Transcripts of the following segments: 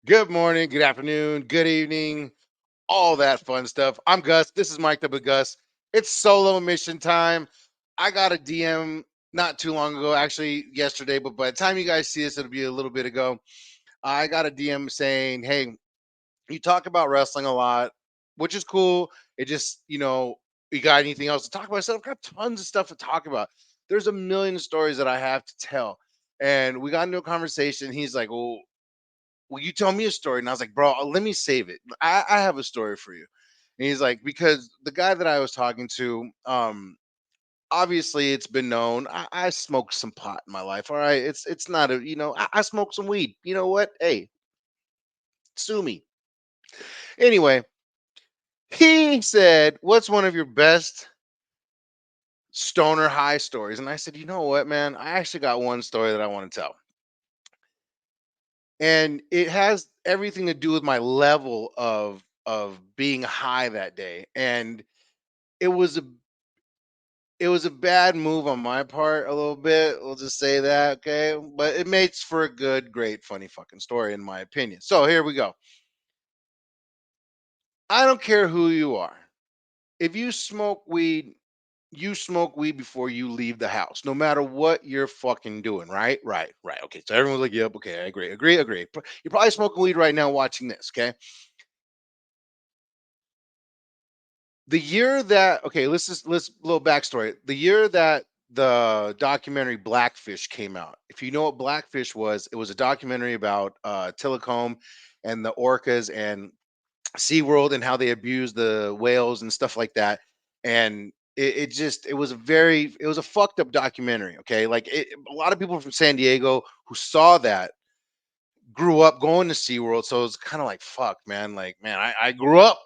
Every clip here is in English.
Good morning, good afternoon, good evening, all that fun stuff. I'm Gus. This is Mike the Big Gus. It's solo mission time. I got a DM not too long ago, actually yesterday, but by the time you guys see this, it'll be a little bit ago. I got a DM saying, "Hey, you talk about wrestling a lot, which is cool. It just, you got anything else to talk about?" I said, "I've got tons of stuff to talk about. There's a million stories that I have to tell." And we got into a conversation. He's like, "Well, will you tell me a story?" And I was like, "Bro, let me save it. I have a story for you." And he's like, because the guy that I was talking to, obviously it's been known. I smoked some pot in my life. All right. It's not a, I smoked some weed. You know what? Hey, sue me. Anyway, he said, "What's one of your best stoner high stories?" And I said, "You know what, man? I actually got one story that I want to tell. And it has everything to do with my level of being high that day. And it was a it was a bad move on my part a little bit. We'll just say that, okay? But it makes for a good, great, funny fucking story, in my opinion. So here we go. I don't care who you are. If you smoke weed before you leave the house, no matter what you're fucking doing, right? Right, right. Okay. So everyone's like, yep, okay, I agree, agree, agree. You're probably smoking weed right now watching this, okay? The year that okay, let's little backstory. The year that the documentary Blackfish came out. If you know what Blackfish was, it was a documentary about Tillicombe and the orcas and SeaWorld and how they abused the whales and stuff like that. And it was it was a fucked up documentary. Okay. A lot of people from San Diego who saw that grew up going to SeaWorld. So it was kind of like, fuck, man. Like, man, I grew up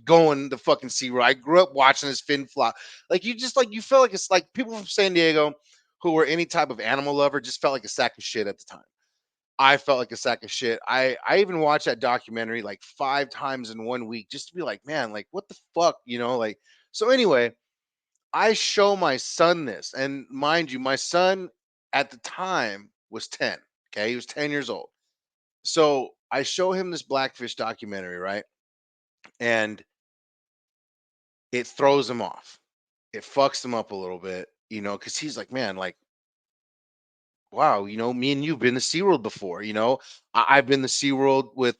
going to fucking SeaWorld. I grew up watching this fin flop. Like, you felt like it's like people from San Diego who were any type of animal lover just felt like a sack of shit at the time. I felt like a sack of shit. I even watched that documentary like 5 times in 1 week just to be like, man, like, what the fuck, like. So anyway, I show my son this, and mind you, my son at the time was 10. Okay, he was 10 years old. So I show him this Blackfish documentary, right? And it throws him off. It fucks him up a little bit, because he's like, man, like, wow, me and you've been to SeaWorld before, I've been to SeaWorld with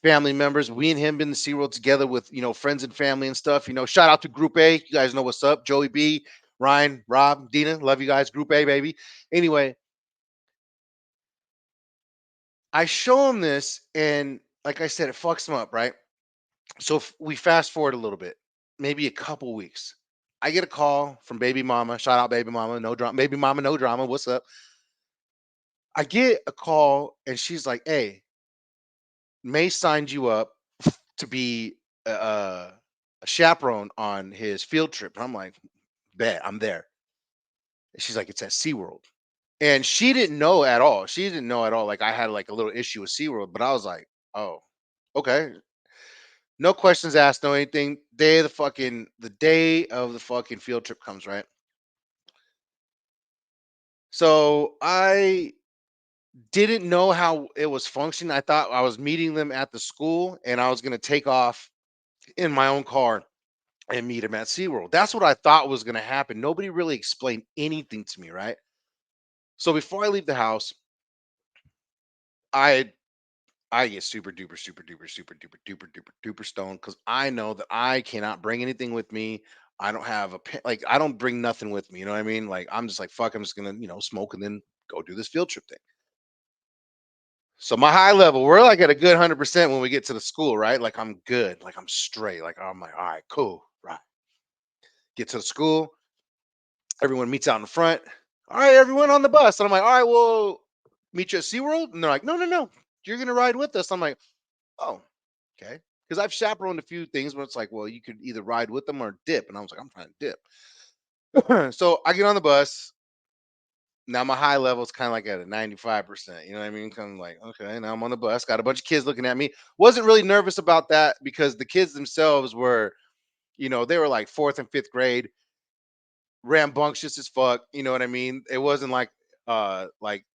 family members. We and him been to SeaWorld together with, friends and family and stuff. Shout out to Group A. You guys know what's up. Joey B, Ryan, Rob, Dina. Love you guys. Group A, baby. Anyway, I show him this, and like I said, it fucks him up, right? So if we fast forward a little bit, maybe a couple weeks. I get a call from baby mama. Shout out baby mama, no drama. Baby mama, no drama. What's up? I get a call and she's like, "Hey, May signed you up to be a chaperone on his field trip." And I'm like, "Bet, I'm there." And she's like, "It's at SeaWorld." And she didn't know at all. She didn't know at all. Like, I had like a little issue with SeaWorld, but I was like, "Oh, okay." No questions asked, no anything. The day of the fucking field trip comes, right? So I didn't know how it was functioning. I thought I was meeting them at the school and I was gonna take off in my own car and meet him at SeaWorld. That's what I thought was gonna happen. Nobody really explained anything to me, right? So before I leave the house, I I get super duper, super duper, super duper, duper, duper, duper stoned because I know that I cannot bring anything with me. I don't have like I don't bring nothing with me. You know what I mean? Like I'm just like fuck. I'm just gonna smoke and then go do this field trip thing. So my high level, we're like at a good 100% when we get to the school, right? Like I'm good, like I'm straight. Like I'm like, all right, cool, right. Get to the school, everyone meets out in the front. All right, everyone on the bus, and I'm like, all right, well, meet you at SeaWorld, and they're like, no, no, no, you're gonna ride with us. I'm like, oh, okay. Because I've chaperoned a few things where it's like, well, you could either ride with them or dip. And I was like, I'm trying to dip. So I get on the bus. Now my high level is kind of like at a 95%. You know what I mean? Kind of like, okay, now I'm on the bus. Got a bunch of kids looking at me. Wasn't really nervous about that because the kids themselves were, they were like fourth and fifth grade, rambunctious as fuck. You know what I mean? It wasn't like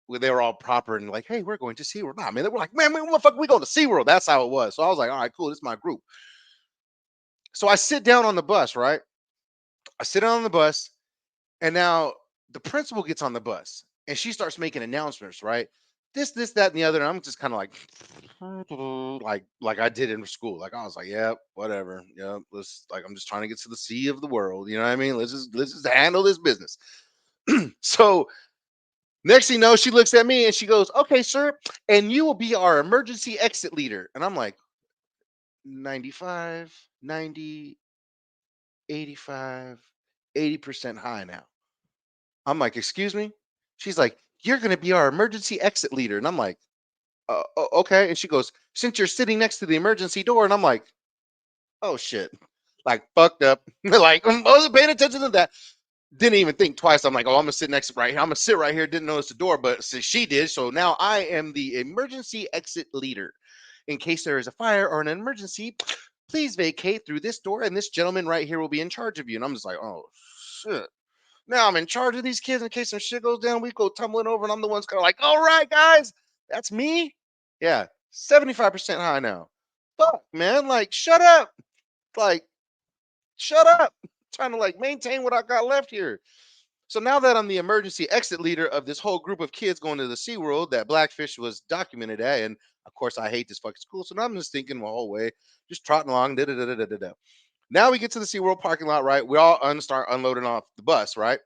they were all proper and like, hey, we're going to SeaWorld. Nah, man, they were like, man, what the fuck, we going to SeaWorld. That's how it was. So I was like, all right, cool, this is my group. So I sit down on the bus, right? I sit down on the bus, and now the principal gets on the bus and she starts making announcements, right? This, that, and the other. And I'm just kind of like, like I did in school. Like I was like, yeah, whatever. Yeah, let's like I'm just trying to get to the sea of the world. You know what I mean? Let's just handle this business. So next thing you know, she looks at me and she goes, okay, sir, and you will be our emergency exit leader. And I'm like, 95, 90, 85, 80% high now. I'm like, excuse me? She's like, you're going to be our emergency exit leader. And I'm like, okay. And she goes, since you're sitting next to the emergency door. And I'm like, oh shit. Like, fucked up. Like, I wasn't paying attention to that. Didn't even think twice. I'm like, oh, I'm going to sit next right here. I'm going to sit right here. Didn't notice the door, but she did. So now I am the emergency exit leader. In case there is a fire or an emergency, please vacate through this door. And this gentleman right here will be in charge of you. And I'm just like, oh, shit. Now I'm in charge of these kids in case some shit goes down. We go tumbling over, and I'm the one's kind of like, all right, guys, that's me. Yeah, 75% high now. Fuck, man. Like, shut up. Like, shut up. Trying to like maintain what I got left here. So now that I'm the emergency exit leader of this whole group of kids going to the SeaWorld that Blackfish was documented at, and of course I hate this fucking school. So now I'm just thinking my whole way, just trotting along. Da, da, da, da, da, da. Now we get to the SeaWorld parking lot, right? We all start unloading off the bus, right?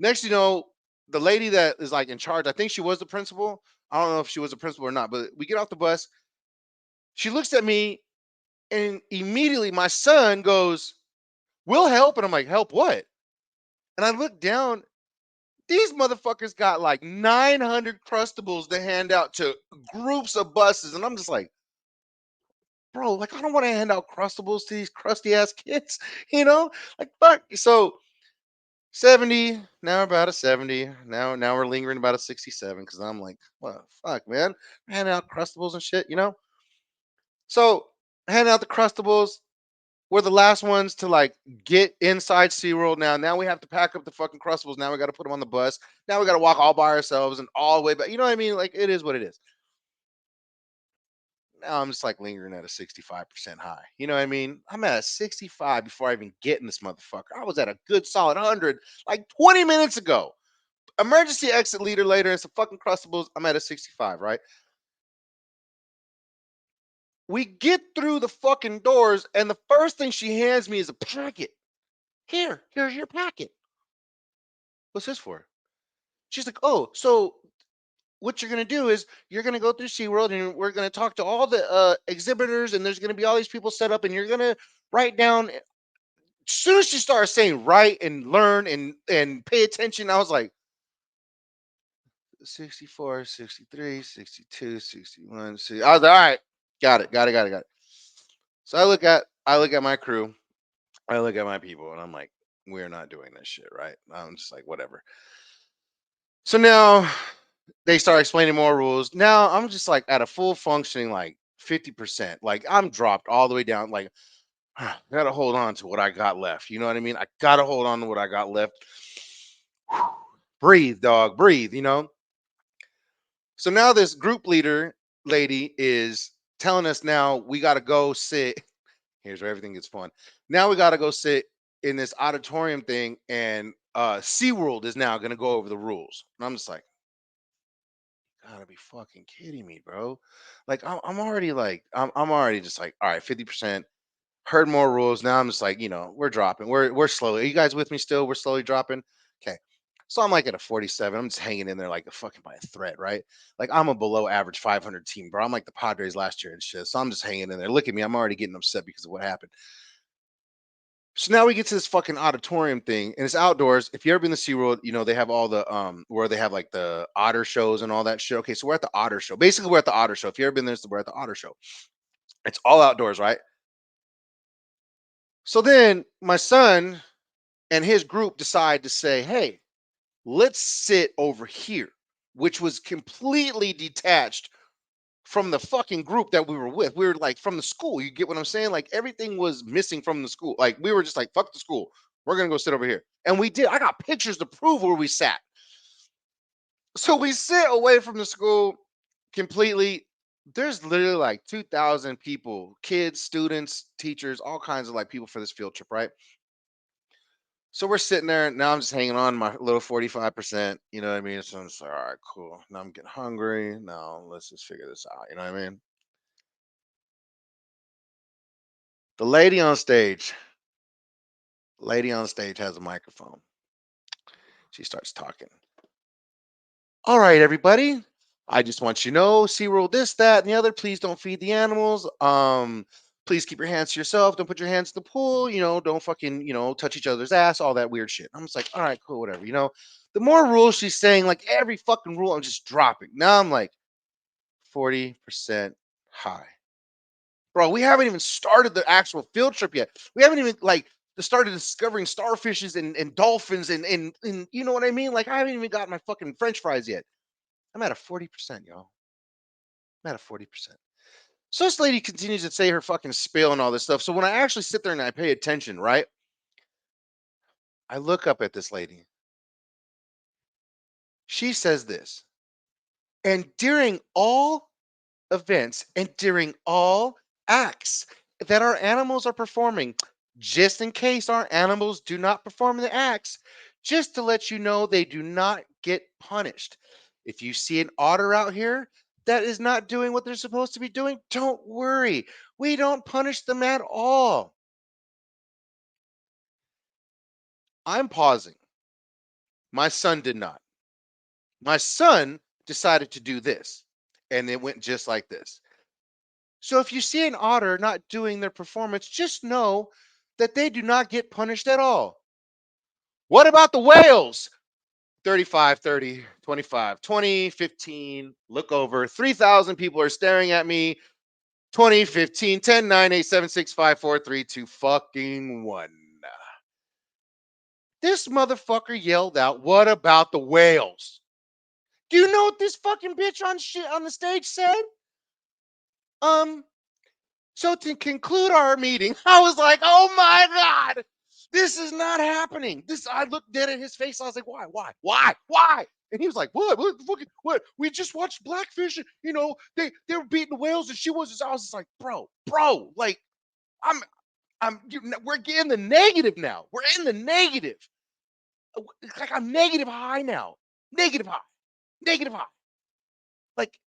Next, you know, the lady that is like in charge, I think she was the principal. I don't know if she was a principal or not, but we get off the bus. She looks at me and immediately my son goes, we'll help. And I'm like, help what? And I look down. These motherfuckers got like 900 crustables to hand out to groups of buses. And I'm just like, bro, like, I don't want to hand out crustables to these crusty ass kids, you know? Like, fuck. So 70, now we're about a 70. Now we're lingering about a 67 because I'm like, what fuck, man? Handing out crustables and shit, you know? So handing out the crustables. We're the last ones to like get inside SeaWorld now. Now we have to pack up the fucking crustables. Now we got to put them on the bus. Now we got to walk all by ourselves and all the way back. You know what I mean? Like it is what it is. Now I'm just like lingering at a 65% high. You know what I mean? I'm at a 65 before I even get in this motherfucker. I was at a good solid 100 like 20 minutes ago. Emergency exit leader later and some fucking crustables. I'm at a 65, right? We get through the fucking doors, and the first thing she hands me is a packet. Here's your packet. What's this for? She's like, oh, so what you're gonna do is you're gonna go through SeaWorld and we're gonna talk to all the exhibitors, and there's gonna be all these people set up, and you're gonna write down. As soon as she started saying write and learn and pay attention, I was like, 64, 63, 62, 61. I was like, all right, got it. So I look at my crew, I look at my people, and I'm like, we're not doing this shit, right? I'm just like, whatever. So now they start explaining more rules. Now I'm just like at a full functioning like 50%. Like I'm dropped all the way down. Like I gotta hold on to what I got left. You know what I mean? I gotta hold on to what I got left. Breathe, dog, breathe, you know? So now this group leader lady is telling us now we gotta go sit. Here's where everything gets fun. Now we gotta go sit in this auditorium thing, and SeaWorld is now gonna go over the rules. And I'm just like, gotta be fucking kidding me, bro. Like I'm already like I'm already just like, all right, 50%, heard more rules. Now I'm just like, we're dropping. We're slowly. Are you guys with me still? We're slowly dropping. Okay. So I'm like at a 47. I'm just hanging in there like a fucking by a thread, right? Like I'm a below average 500 team, bro. I'm like the Padres last year and shit. So I'm just hanging in there. Look at me. I'm already getting upset because of what happened. So now we get to this fucking auditorium thing, and it's outdoors. If you ever been to SeaWorld, they have all the where they have like the otter shows and all that shit. Okay, so we're at the otter show. Basically, we're at the otter show. If you ever been there, we're at the otter show. It's all outdoors, right? So then my son and his group decide to say, hey, let's sit over here, which was completely detached from the fucking group that we were with. We were like from the school. You get what I'm saying? Like everything was missing from the school. Like we were just like, fuck the school. We're gonna go sit over here. And we did. I got pictures to prove where we sat. So we sit away from the school completely. There's literally like 2,000 people, kids, students, teachers, all kinds of like people for this field trip, right? So we're sitting there, and now I'm just hanging on my little 45%. You know what I mean? So I'm just like, all right, cool. Now I'm getting hungry. Now let's just figure this out. You know what I mean? The lady on stage has a microphone. She starts talking. All right, everybody. I just want you to know, SeaWorld, this, that, and the other. Please don't feed the animals. Please keep your hands to yourself. Don't put your hands in the pool. Don't fucking, touch each other's ass, all that weird shit. I'm just like, all right, cool, whatever. The more rules she's saying, like every fucking rule, I'm just dropping. Now I'm like 40% high. Bro, we haven't even started the actual field trip yet. We haven't even like started discovering starfishes and dolphins and you know what I mean? Like I haven't even got my fucking French fries yet. I'm at a 40%, y'all. I'm at a 40%. So this lady continues to say her fucking spiel and all this stuff. So when I actually sit there and I pay attention, right? I look up at this lady. She says this. And during all events and during all acts that our animals are performing, just in case our animals do not perform the acts, just to let you know they do not get punished. If you see an otter out here that is not doing what they're supposed to be doing, don't worry. We don't punish them at all. I'm pausing. My son did not. My son decided to do this, and it went just like this. So if you see an otter not doing their performance, just know that they do not get punished at all. What about the whales? 35, 30, 25, 20, 15. Look over. 3,000 people are staring at me. 20, 15, 10, 9, 8, 7, 6, 5, 4, 3, 2, fucking 1. This motherfucker yelled out, "What about the whales?" Do you know what this fucking bitch on the stage said? Um, So to conclude our meeting, I was like, "Oh my god, this is not happening." I looked dead at his face. I was like, "Why?" And he was like, "What? What? The fuck? What? We just watched Blackfish. And, they were beating the whales, and she was." Just, I was just like, "Bro, like I'm we're getting the negative now. We're in the negative. It's like I'm negative high now. Negative high. Negative high. Like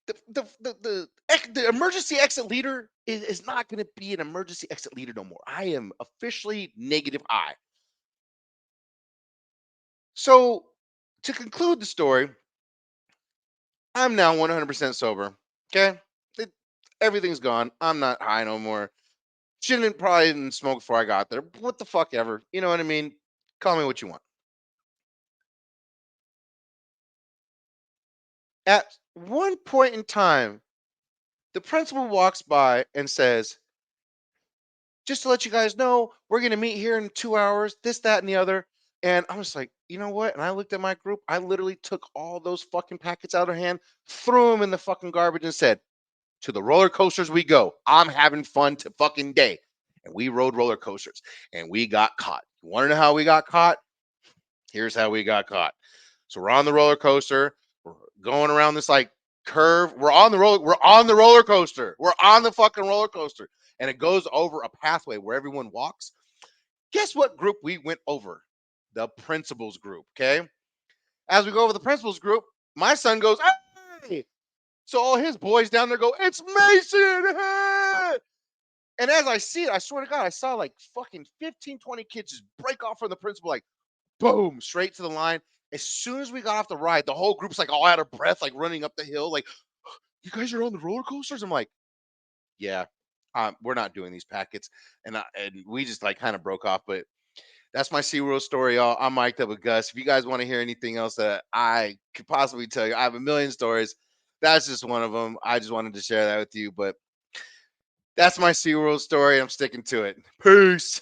the emergency exit leader is not going to be an emergency exit leader no more. I am officially negative I. So to conclude the story, I'm now 100% sober. Okay, It- everything's gone. I'm not high no more. Shouldn't probably didn't smoke before I got there. What the fuck ever. You know what I mean? Call me what you want. At one point in time, the principal walks by and says, just to let you guys know, we're going to meet here in 2 hours, this, that, and the other. And I was like, you know what? And I looked at my group. I literally took all those fucking packets out of her hand, threw them in the fucking garbage, and said, to the roller coasters we go. I'm having fun to fucking day. And we rode roller coasters and we got caught. You want to know how we got caught? Here's how we got caught. So we're on the roller coaster. We're going around this like curve. We're on the roller coaster. We're on the fucking roller coaster. And it goes over a pathway where everyone walks. Guess what group we went over? The principals group. Okay. As we go over the principals group, my son goes, "Hey!" So all his boys down there go, "It's Mason!" Hey! And as I see it, I swear to God, I saw like fucking 15, 20 kids just break off from the principal, like boom, straight to the line. As soon as we got off the ride, the whole group's like all out of breath, like running up the hill, like, "You guys are on the roller coasters?" I'm like, "Yeah, we're not doing these packets." And we just like kind of broke off, but that's my SeaWorld story, y'all. I'm mic'd up with Gus. If you guys want to hear anything else that I could possibly tell you, I have a million stories. That's just one of them. I just wanted to share that with you. But that's my SeaWorld story. I'm sticking to it. Peace.